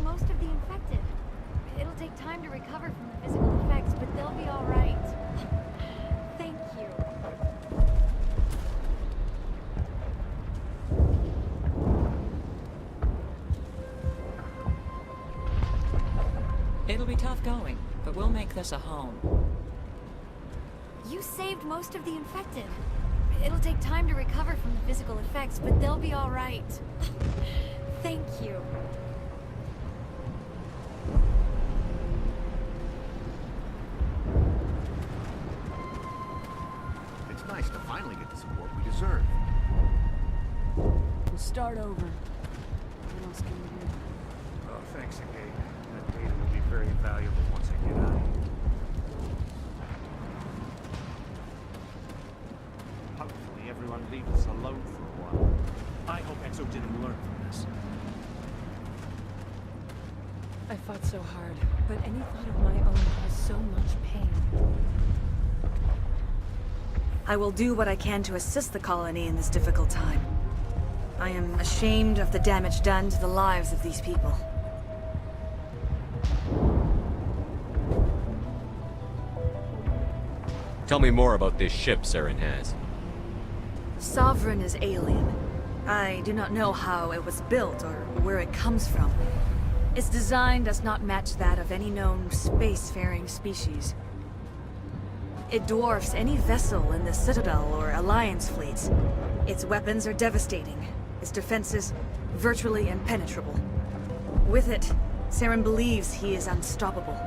most of the infected. It'll take time to recover from the physical effects, but they'll be all right. Thank you. It'll be tough going, but we'll make this a home. You saved most of the infected. It'll take time to recover from the physical effects, but they'll be all right. Thank you. It's nice to finally get the support we deserve. We'll start over. What else can we do? Oh, thanks again. That data will be very valuable once I get out of here. Hopefully everyone leaves us alone for a while. I hope Exo didn't learn from this. I fought so hard, but any thought of my own caused so much pain. I will do what I can to assist the colony in this difficult time. I am ashamed of the damage done to the lives of these people. Tell me more about this ship Saren has. Sovereign is alien. I do not know how it was built or where it comes from. Its design does not match that of any known spacefaring species. It dwarfs any vessel in the Citadel or Alliance fleets. Its weapons are devastating. Its defenses virtually impenetrable. With it, Saren believes he is unstoppable.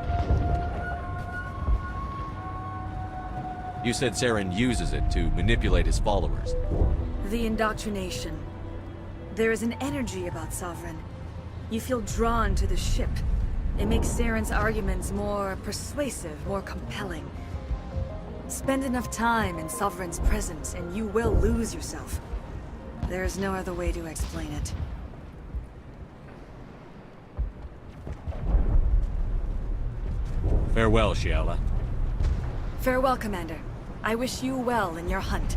You said Saren uses it to manipulate his followers. The indoctrination. There is an energy about Sovereign. You feel drawn to the ship. It makes Saren's arguments more persuasive, more compelling. Spend enough time in Sovereign's presence and you will lose yourself. There is no other way to explain it. Farewell, Shiala. Farewell, Commander. I wish you well in your hunt.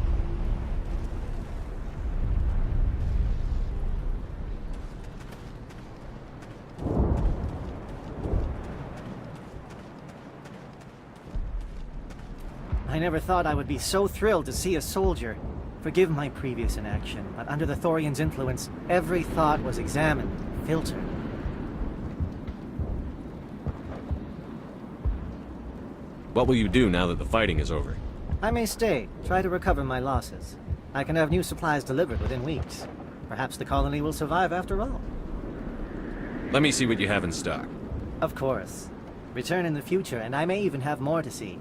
I never thought I would be so thrilled to see a soldier. Forgive my previous inaction, but under the Thorian's influence, every thought was examined, filtered. What will you do now that the fighting is over? I may stay, try to recover my losses. I can have new supplies delivered within weeks. Perhaps the colony will survive after all. Let me see what you have in stock. Of course. Return in the future, and I may even have more to see.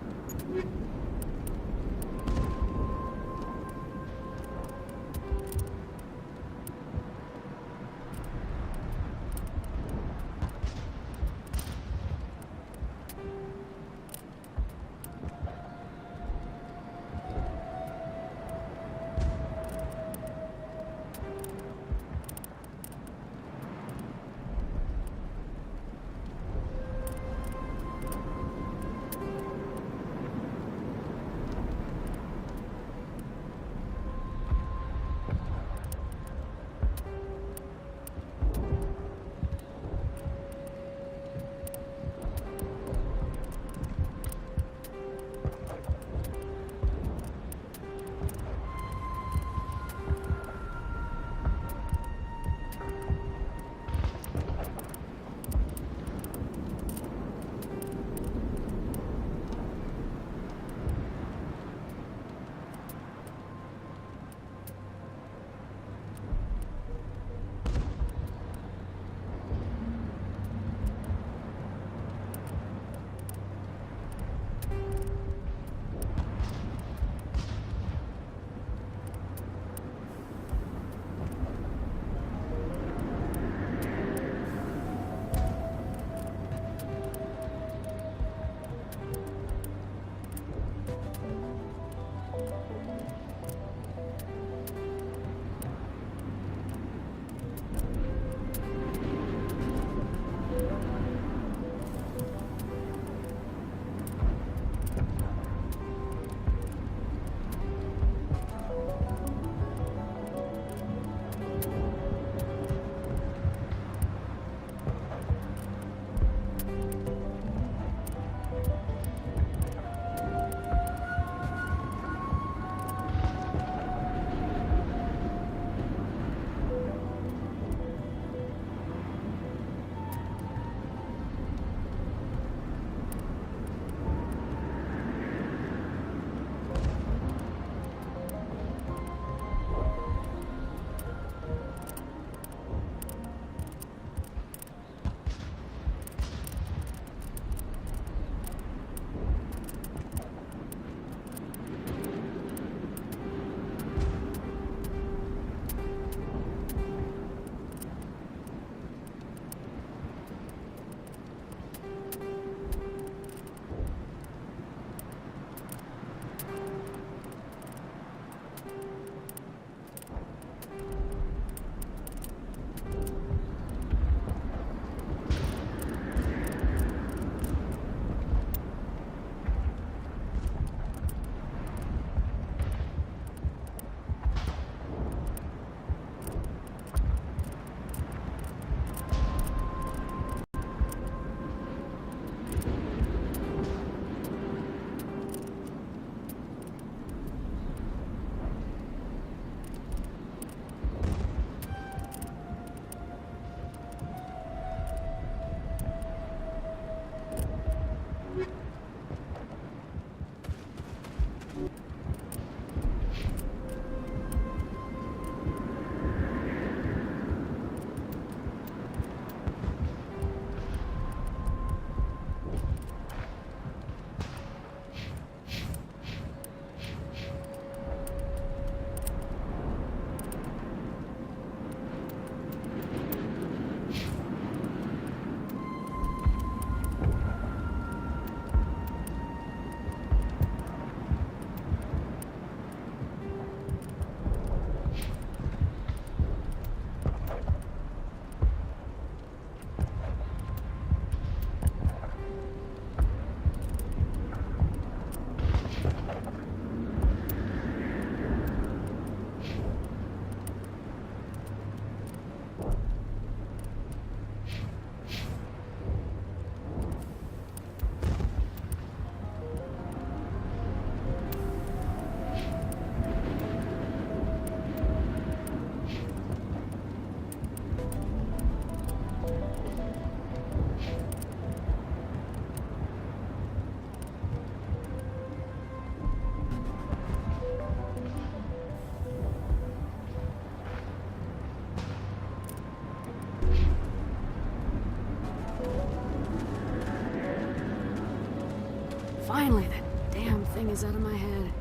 ideas out of my head.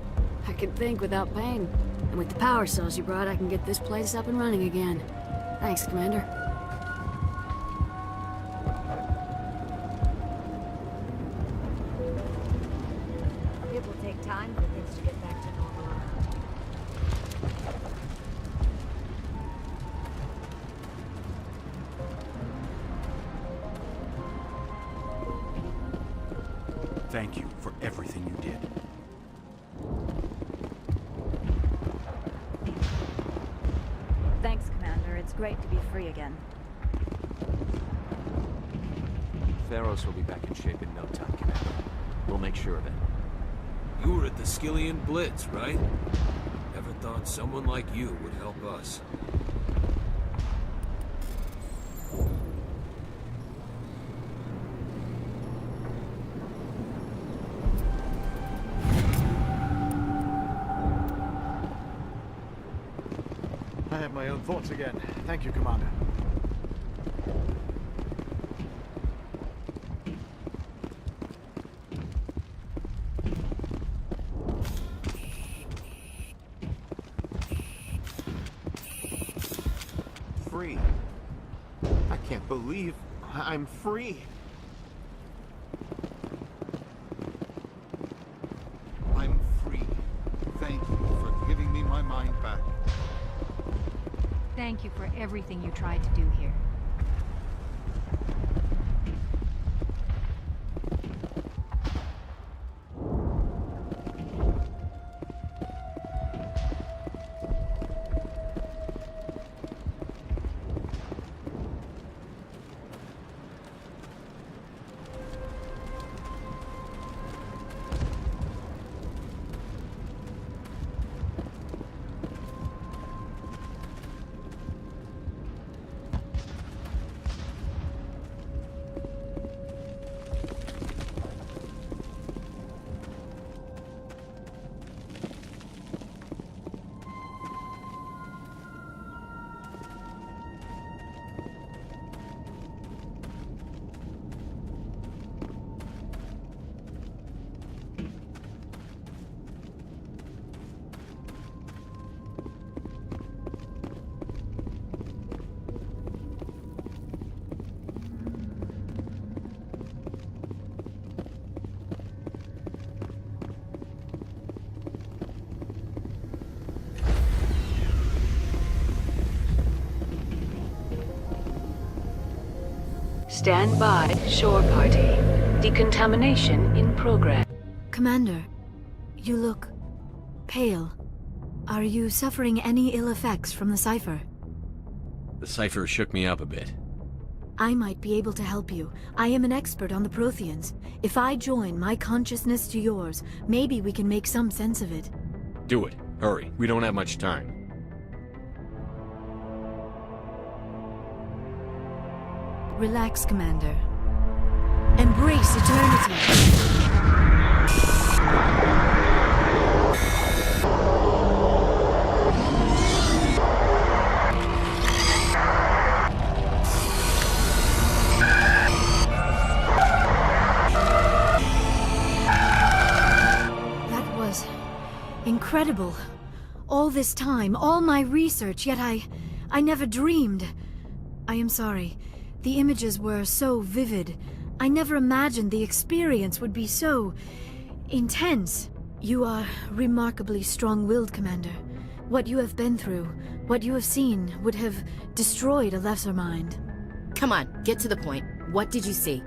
I can think without pain. And with the power cells you brought, I can get this place up and running again. Thanks, Commander. It will take time for things to get back to normal. Thank you for everything you did. Thanks, Commander. It's great to be free again. Feros will be back in shape in no time, Commander. We'll make sure of it. You were at the Skillian Blitz, right? Never thought someone like you would help us. I have my own thoughts again. Thank you, Commander. Free. I can't believe I'm free. I'm free. Thank you for giving me my mind back. Thank you for everything you tried to do here. Stand by, shore party. Decontamination in progress. Commander, you look pale. Are you suffering any ill effects from the cipher? The cipher shook me up a bit. I might be able to help you. I am an expert on the Protheans. If I join my consciousness to yours, maybe we can make some sense of it. Do it. Hurry. We don't have much time. Relax, Commander. Embrace eternity. That was incredible. All this time, all my research, yet I never dreamed. I am sorry. The images were so vivid. I never imagined the experience would be so intense. You are remarkably strong-willed, Commander. What you have been through, what you have seen, would have destroyed a lesser mind. Come on, get to the point. What did you see?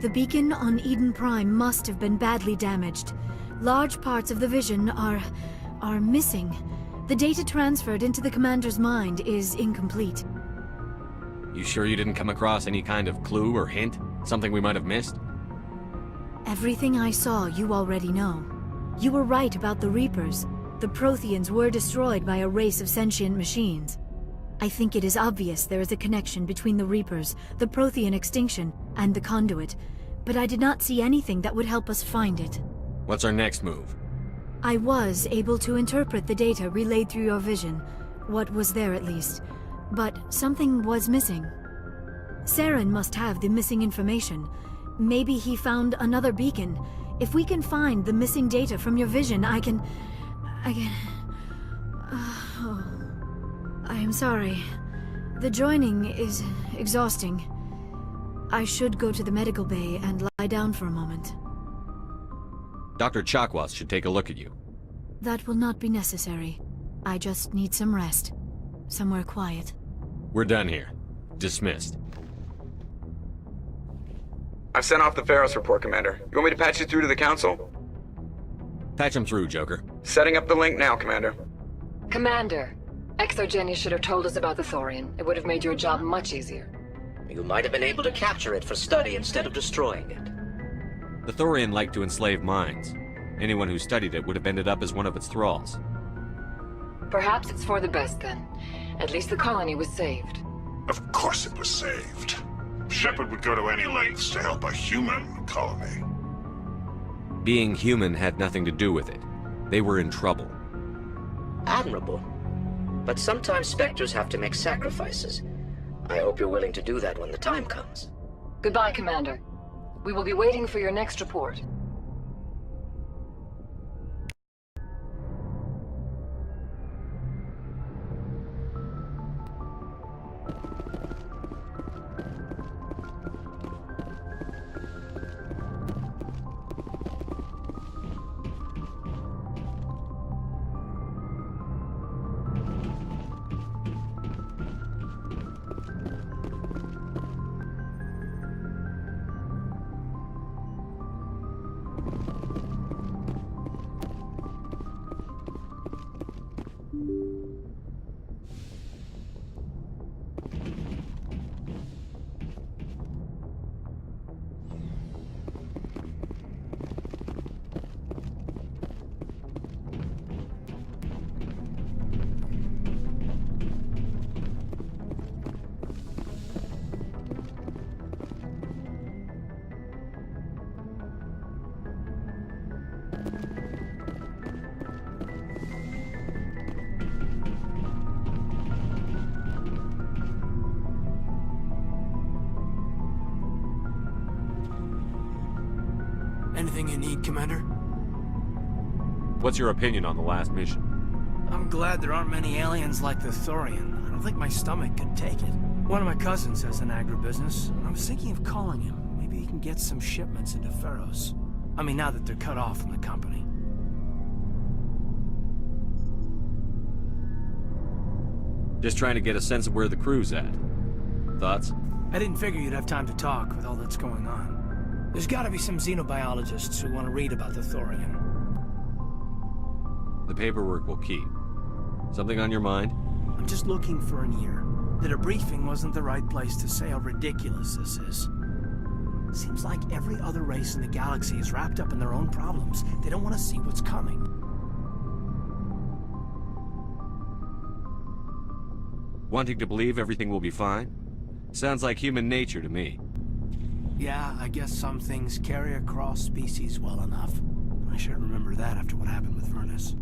The beacon on Eden Prime must have been badly damaged. Large parts of the vision are missing. The data transferred into the Commander's mind is incomplete. You sure you didn't come across any kind of clue or hint? Something we might have missed? Everything I saw, you already know. You were right about the Reapers. The Protheans were destroyed by a race of sentient machines. I think it is obvious there is a connection between the Reapers, the Prothean extinction, and the Conduit, but I did not see anything that would help us find it. What's our next move? I was able to interpret the data relayed through your vision. What was there, at least. But something was missing. Saren must have the missing information. Maybe he found another beacon. If we can find the missing data from your vision, I can... Oh, I am sorry. The joining is exhausting. I should go to the medical bay and lie down for a moment. Dr. Chakwas should take a look at you. That will not be necessary. I just need some rest. Somewhere quiet. We're done here. Dismissed. I've sent off the Feros report, Commander. You want me to patch you through to the Council? Patch him through, Joker. Setting up the link now, Commander. Commander, Exogenia should have told us about the Thorian. It would have made your job much easier. You might have been able to capture it for study instead of destroying it. The Thorian liked to enslave minds. Anyone who studied it would have ended up as one of its thralls. Perhaps it's for the best then. At least the colony was saved. Of course it was saved. Shepard would go to any lengths to help a human colony. Being human had nothing to do with it. They were in trouble. Admirable. But sometimes Spectres have to make sacrifices. I hope you're willing to do that when the time comes. Goodbye, Commander. We will be waiting for your next report. Anything you need, Commander? What's your opinion on the last mission? I'm glad there aren't many aliens like the Thorian. I don't think my stomach could take it. One of my cousins has an agribusiness, and I was thinking of calling him. Maybe he can get some shipments into Feros. I mean, now that they're cut off from the company. Just trying to get a sense of where the crew's at. Thoughts? I didn't figure you'd have time to talk with all that's going on. There's gotta be some xenobiologists who want to read about the Thorian. The paperwork will keep. Something on your mind? I'm just looking for an ear. The debriefing wasn't the right place to say how ridiculous this is. Seems like every other race in the galaxy is wrapped up in their own problems. They don't want to see what's coming. Wanting to believe everything will be fine? Sounds like human nature to me. Yeah, I guess some things carry across species well enough. I should remember that after what happened with Vernus.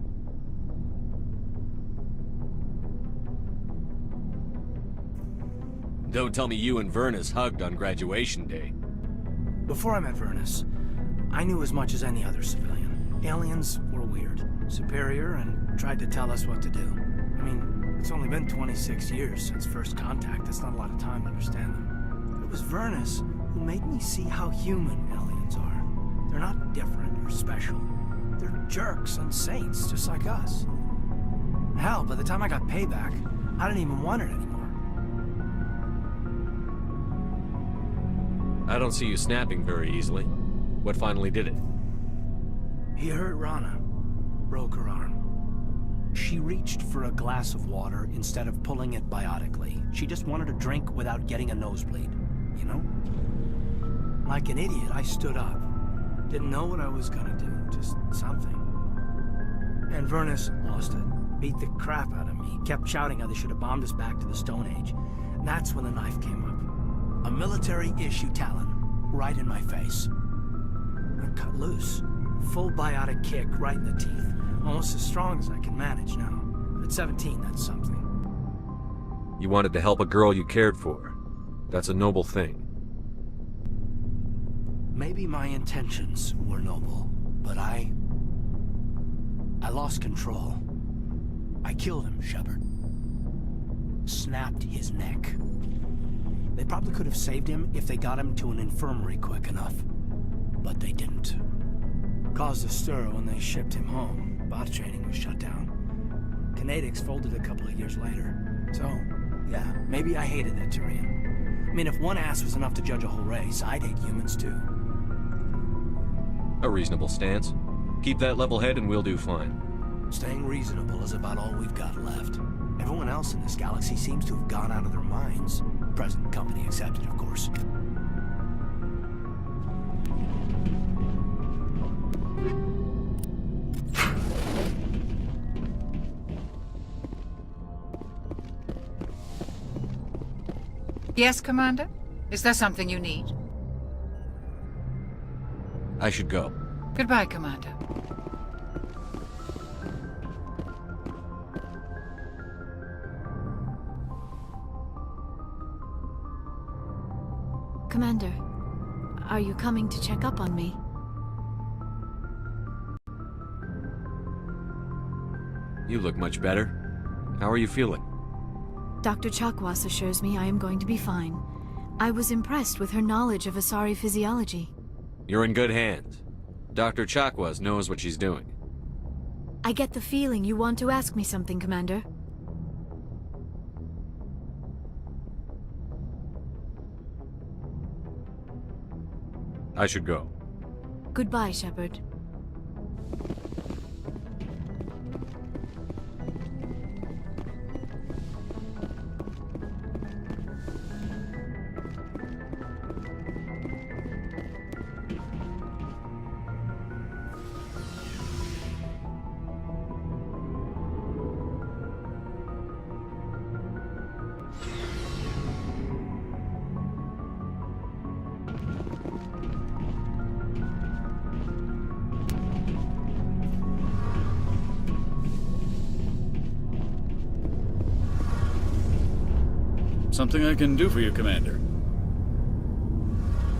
Don't tell me you and Vernus hugged on graduation day. Before I met Vernus, I knew as much as any other civilian. Aliens were weird, superior, and tried to tell us what to do. I mean, it's only been 26 years since first contact. That's not a lot of time to understand them. But it was Vernus who made me see how human aliens are. They're not different or special. They're jerks and saints, just like us. Hell, by the time I got payback, I didn't even want it anymore. I don't see you snapping very easily. What finally did it? He hurt Rana. Broke her arm. She reached for a glass of water instead of pulling it biotically. She just wanted a drink without getting a nosebleed, you know? Like an idiot, I stood up. Didn't know what I was gonna do, just something. And Vernus lost it. Beat the crap out of me. Kept shouting how they should have bombed us back to the Stone Age. And that's when the knife came up. A military-issue talon, right in my face. I cut loose. Full biotic kick right in the teeth. Almost as strong as I can manage now. At 17, that's something. You wanted to help a girl you cared for. That's a noble thing. Maybe my intentions were noble, but I lost control. I killed him, Shepard. Snapped his neck. They probably could have saved him if they got him to an infirmary quick enough. But they didn't. Caused a stir when they shipped him home. Bot training was shut down. Kinetics folded a couple of years later. So, yeah, maybe I hated that Turian. I mean, if one ass was enough to judge a whole race, I'd hate humans too. A reasonable stance. Keep that level head and we'll do fine. Staying reasonable is about all we've got left. Everyone else in this galaxy seems to have gone out of their minds. Present company accepted, of course. Yes, Commander? Is there something you need? I should go. Goodbye, Commander. Commander, are you coming to check up on me? You look much better. How are you feeling? Dr. Chakwas assures me I am going to be fine. I was impressed with her knowledge of Asari physiology. You're in good hands. Dr. Chakwas knows what she's doing. I get the feeling you want to ask me something, Commander. I should go. Goodbye, Shepard. Something I can do for you, Commander.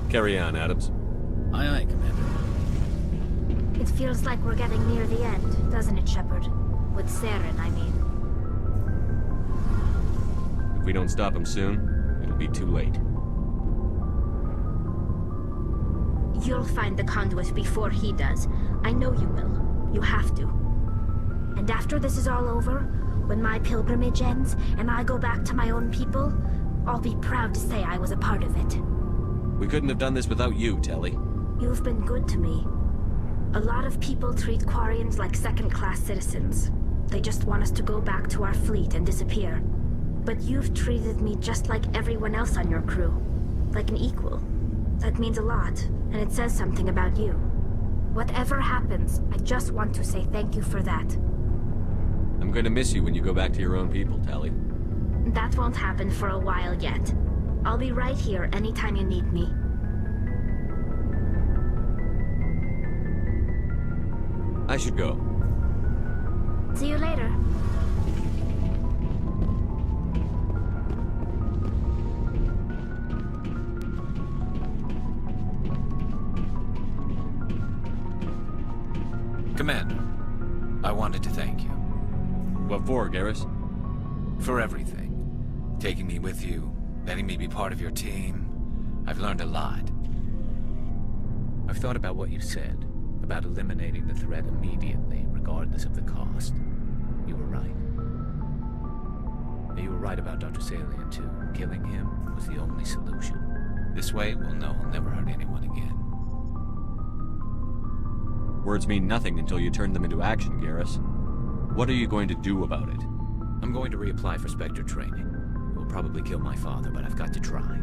Carry on, Adams. Aye, aye, Commander. It feels like we're getting near the end, doesn't it, Shepard? With Saren, I mean. If we don't stop him soon, it'll be too late. You'll find the conduit before he does. I know you will. You have to. And after this is all over, when my pilgrimage ends and I go back to my own people, I'll be proud to say I was a part of it. We couldn't have done this without you, Telly. You've been good to me. A lot of people treat Quarians like second-class citizens. They just want us to go back to our fleet and disappear. But you've treated me just like everyone else on your crew. Like an equal. That means a lot, and it says something about you. Whatever happens, I just want to say thank you for that. I'm going to miss you when you go back to your own people, Telly. That won't happen for a while yet. I'll be right here anytime you need me. I should go. See you later. Commander, I wanted to thank you. What for, Garrus? For everything. Taking me with you, letting me be part of your team. I've learned a lot. I've thought about what you said, about eliminating the threat immediately, regardless of the cost. You were right. You were right about Dr. Salian, too. Killing him was the only solution. This way, we'll know he'll never hurt anyone again. Words mean nothing until you turn them into action, Garrus. What are you going to do about it? I'm going to reapply for Spectre training. It will probably kill my father, but I've got to try.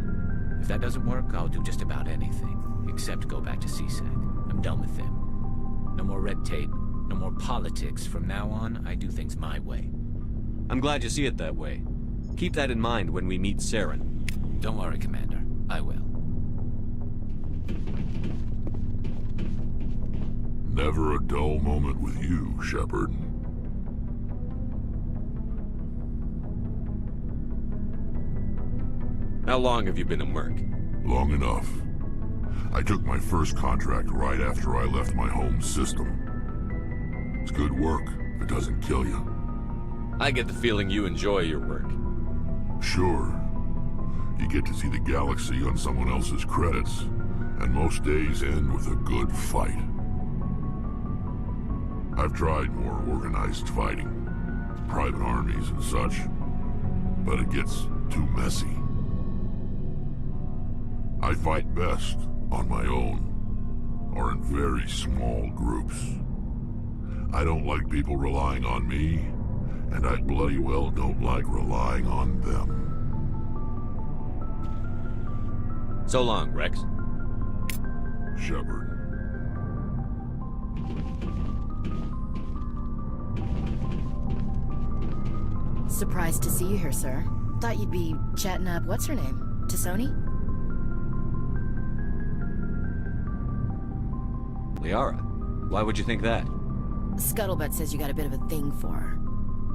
If that doesn't work, I'll do just about anything, except go back to CSEC. I'm done with them. No more red tape, no more politics. From now on, I do things my way. I'm glad you see it that way. Keep that in mind when we meet Saren. Don't worry, Commander. I will. Never a dull moment with you, Shepard. How long have you been a merc? Long enough. I took my first contract right after I left my home system. It's good work if it doesn't kill you. I get the feeling you enjoy your work. Sure. You get to see the galaxy on someone else's credits, and most days end with a good fight. I've tried more organized fighting, private armies and such, but it gets too messy. I fight best on my own, or in very small groups. I don't like people relying on me, and I bloody well don't like relying on them. So long, Rex. Shepard. Surprised to see you here, sir. Thought you'd be chatting up what's-her-name? Tassoni? Liara, why would you think that? Scuttlebutt says you got a bit of a thing for her.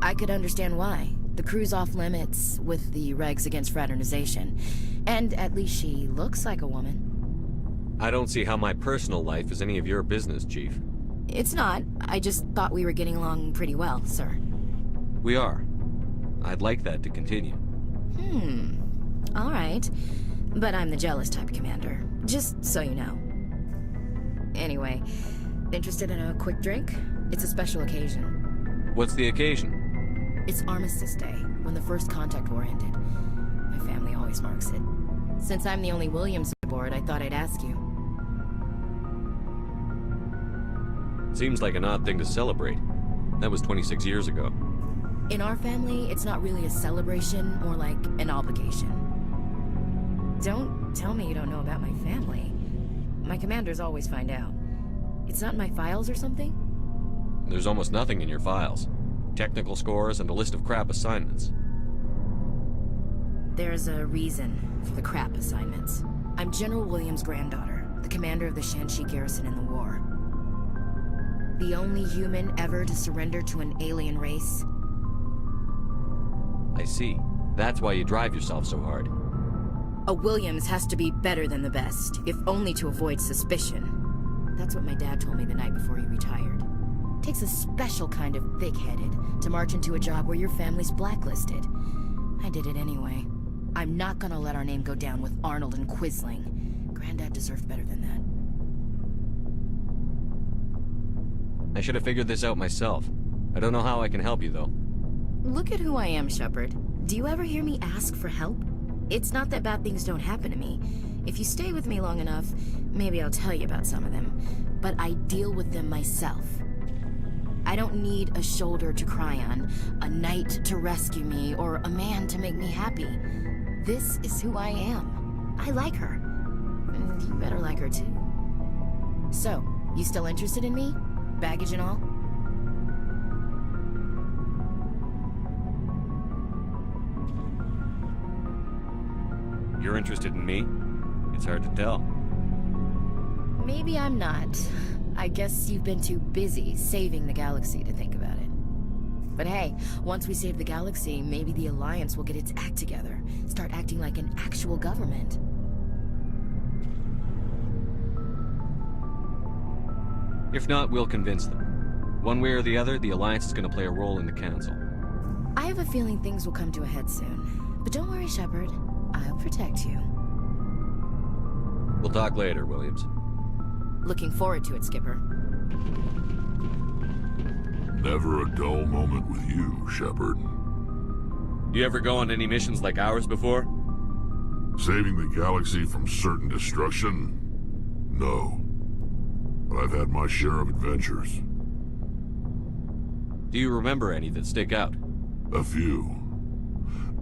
I could understand why. The crew's off limits with the regs against fraternization. And at least she looks like a woman. I don't see how my personal life is any of your business, Chief. It's not. I just thought we were getting along pretty well, sir. We are. I'd like that to continue. All right. But I'm the jealous type, Commander. Just so you know. Anyway, interested in a quick drink? It's a special occasion. What's the occasion? It's Armistice Day, when the First Contact War ended. My family always marks it. Since I'm the only Williams aboard, I thought I'd ask you. Seems like an odd thing to celebrate. That was 26 years ago. In our family, it's not really a celebration, more like an obligation. Don't tell me you don't know about my family. My commanders always find out. It's not in my files or something? There's almost nothing in your files. Technical scores and a list of crap assignments. There's a reason for the crap assignments. I'm General Williams' granddaughter, the commander of the Shanxi garrison in the war. The only human ever to surrender to an alien race. I see. That's why you drive yourself so hard. A Williams has to be better than the best, if only to avoid suspicion. That's what my dad told me the night before he retired. Takes a special kind of thick-headed to march into a job where your family's blacklisted. I did it anyway. I'm not gonna let our name go down with Arnold and Quisling. Granddad deserved better than that. I should have figured this out myself. I don't know how I can help you, though. Look at who I am, Shepard. Do you ever hear me ask for help? It's not that bad things don't happen to me. If you stay with me long enough, maybe I'll tell you about some of them. But I deal with them myself. I don't need a shoulder to cry on, a knight to rescue me, or a man to make me happy. This is who I am. I like her. And you better like her too. So, you still interested in me? Baggage and all? You're interested in me? It's hard to tell. Maybe I'm not. I guess you've been too busy saving the galaxy to think about it. But hey, once we save the galaxy, maybe the Alliance will get its act together. Start acting like an actual government. If not, we'll convince them. One way or the other, the Alliance is going to play a role in the Council. I have a feeling things will come to a head soon. But don't worry, Shepard. I'll protect you. We'll talk later, Williams. Looking forward to it, Skipper. Never a dull moment with you, Shepard. You ever go on any missions like ours before? Saving the galaxy from certain destruction? No. But I've had my share of adventures. Do you remember any that stick out? A few.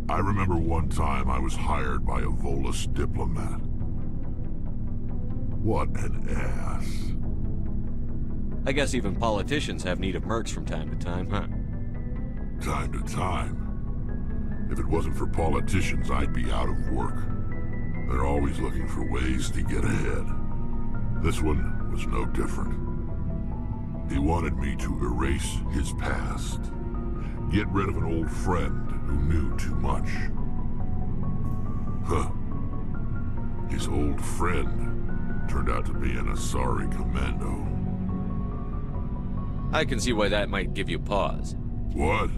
I remember one time I was hired by a Volus diplomat. What an ass. I guess even politicians have need of mercs from time to time, huh? Time to time. If it wasn't for politicians, I'd be out of work. They're always looking for ways to get ahead. This one was no different. He wanted me to erase his past. Get rid of an old friend who knew too much. Huh. His old friend turned out to be an Asari commando. I can see why that might give you pause. What?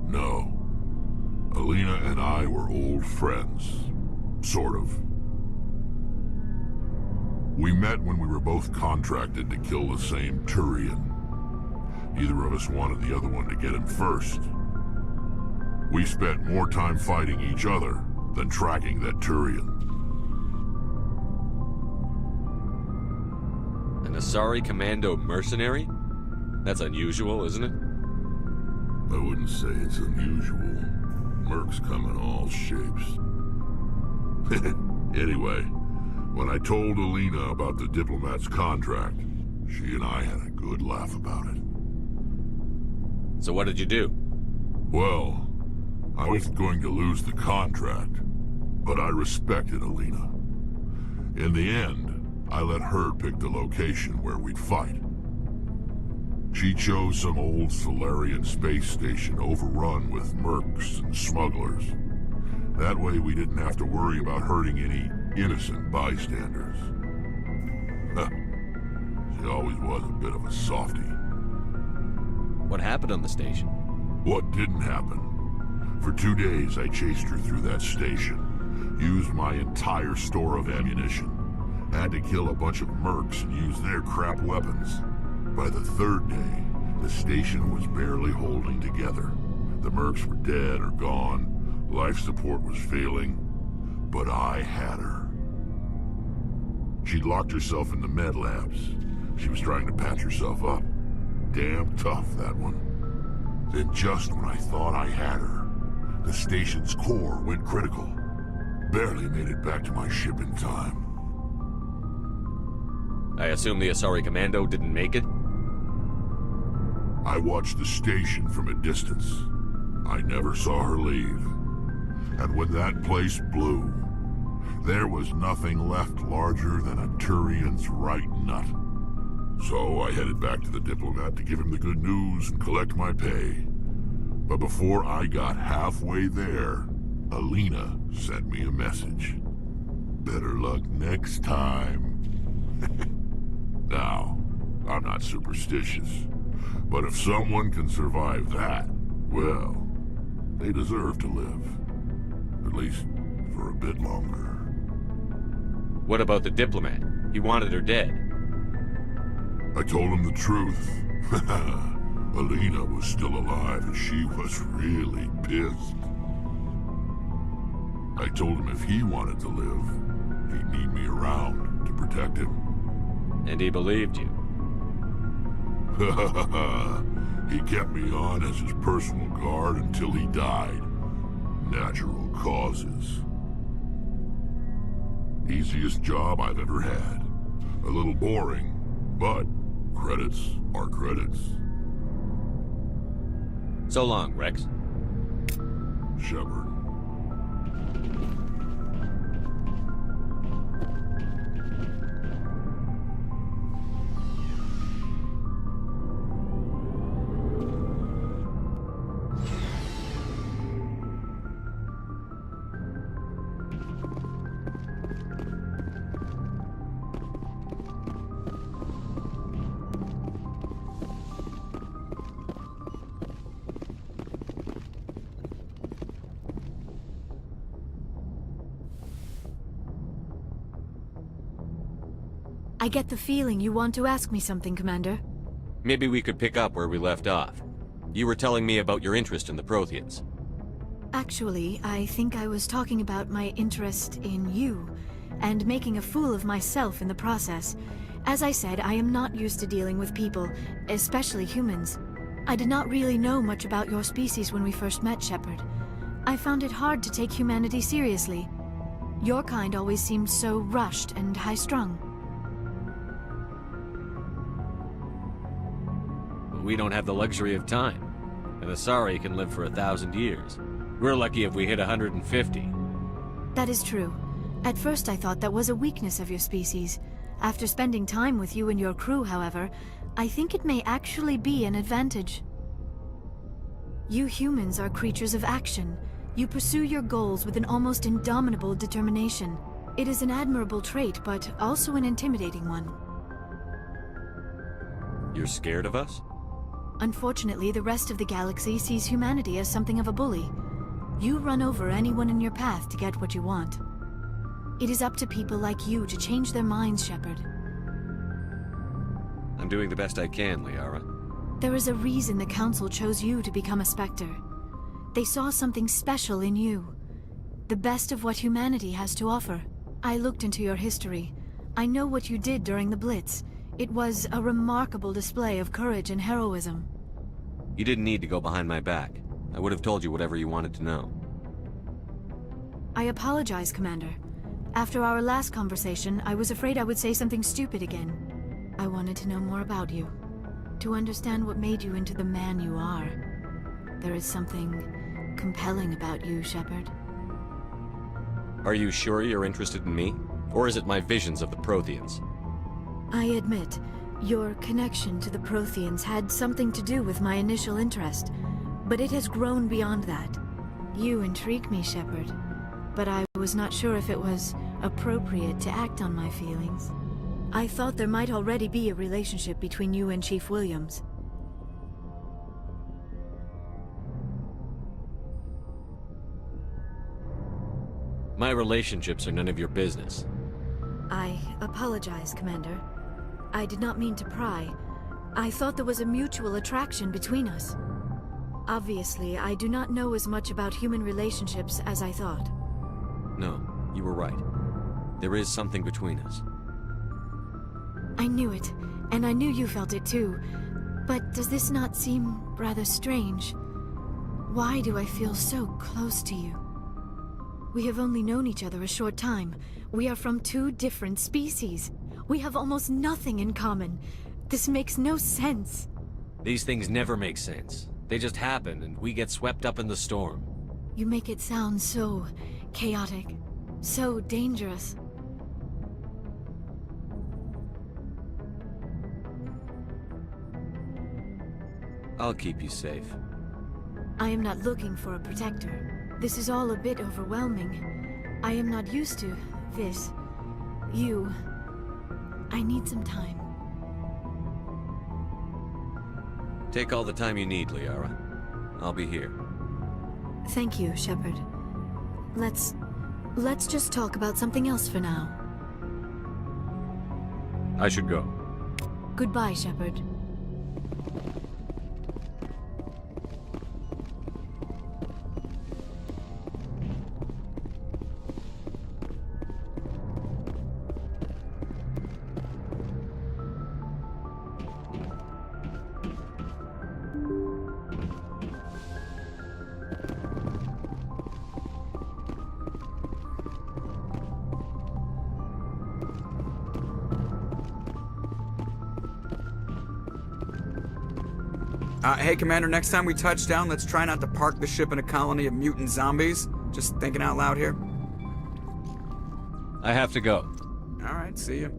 No. Alina and I were old friends. Sort of. We met when we were both contracted to kill the same Turian. Neither of us wanted the other one to get him first. We spent more time fighting each other than tracking that Turian. An Asari commando mercenary? That's unusual, isn't it? I wouldn't say it's unusual. Mercs come in all shapes. Anyway, when I told Alina about the diplomat's contract, she and I had a good laugh about it. So what did you do? Well, I wasn't going to lose the contract, but I respected Alina. In the end, I let her pick the location where we'd fight. She chose some old Solarian space station overrun with mercs and smugglers. That way we didn't have to worry about hurting any innocent bystanders. She always was a bit of a softie. What happened on the station? What didn't happen? For 2 days I chased her through that station, used my entire store of ammunition, had to kill a bunch of mercs and use their crap weapons. By the 3rd day, the station was barely holding together. The mercs were dead or gone, life support was failing, but I had her. She'd locked herself in the med labs. She was trying to patch herself up. Damn tough, that one. Then just when I thought I had her, the station's core went critical. Barely made it back to my ship in time. I assume the Asari commando didn't make it? I watched the station from a distance. I never saw her leave. And when that place blew, there was nothing left larger than a Turian's right nut. So I headed back to the diplomat to give him the good news and collect my pay. But before I got halfway there, Alina sent me a message. Better luck next time. Now, I'm not superstitious, but if someone can survive that, well, they deserve to live. At least for a bit longer. What about the diplomat? He wanted her dead. I told him the truth. Alina was still alive and she was really pissed. I told him if he wanted to live, he'd need me around to protect him. And he believed you. He kept me on as his personal guard until he died. Natural causes. Easiest job I've ever had. A little boring, but credits are credits. So long, Rex. Shepard. I get the feeling you want to ask me something, Commander. Maybe we could pick up where we left off. You were telling me about your interest in the Protheans. Actually, I think I was talking about my interest in you, and making a fool of myself in the process. As I said, I am not used to dealing with people, especially humans. I did not really know much about your species when we first met, Shepard. I found it hard to take humanity seriously. Your kind always seemed so rushed and high-strung. We don't have the luxury of time. An Asari can live for 1,000 years. We're lucky if we hit 150. That is true. At first I thought that was a weakness of your species. After spending time with you and your crew, however, I think it may actually be an advantage. You humans are creatures of action. You pursue your goals with an almost indomitable determination. It is an admirable trait, but also an intimidating one. You're scared of us? Unfortunately, the rest of the galaxy sees humanity as something of a bully. You run over anyone in your path to get what you want. It is up to people like you to change their minds, Shepard. I'm doing the best I can, Liara. There is a reason the Council chose you to become a Spectre. They saw something special in you. The best of what humanity has to offer. I looked into your history. I know what you did during the Blitz. It was a remarkable display of courage and heroism. You didn't need to go behind my back. I would have told you whatever you wanted to know. I apologize, Commander. After our last conversation, I was afraid I would say something stupid again. I wanted to know more about you. To understand what made you into the man you are. There is something compelling about you, Shepard. Are you sure you're interested in me? Or is it my visions of the Protheans? I admit, your connection to the Protheans had something to do with my initial interest, but it has grown beyond that. You intrigue me, Shepard, but I was not sure if it was appropriate to act on my feelings. I thought there might already be a relationship between you and Chief Williams. My relationships are none of your business. I apologize, Commander. I did not mean to pry. I thought there was a mutual attraction between us. Obviously, I do not know as much about human relationships as I thought. No, you were right. There is something between us. I knew it, and I knew you felt it too. But does this not seem rather strange? Why do I feel so close to you? We have only known each other a short time. We are from two different species. We have almost nothing in common. This makes no sense. These things never make sense. They just happen, and we get swept up in the storm. You make it sound so chaotic, so dangerous. I'll keep you safe. I am not looking for a protector. This is all a bit overwhelming. I am not used to this. You. I need some time. Take all the time you need, Liara. I'll be here. Thank you, Shepard. Let's just talk about something else for now. I should go. Goodbye, Shepard. Hey, Commander, next time we touch down, let's try not to park the ship in a colony of mutant zombies. Just thinking out loud here. I have to go. All right, see ya.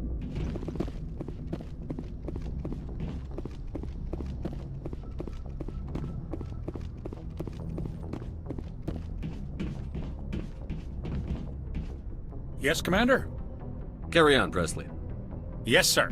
Yes, Commander? Carry on, Presley. Yes, sir.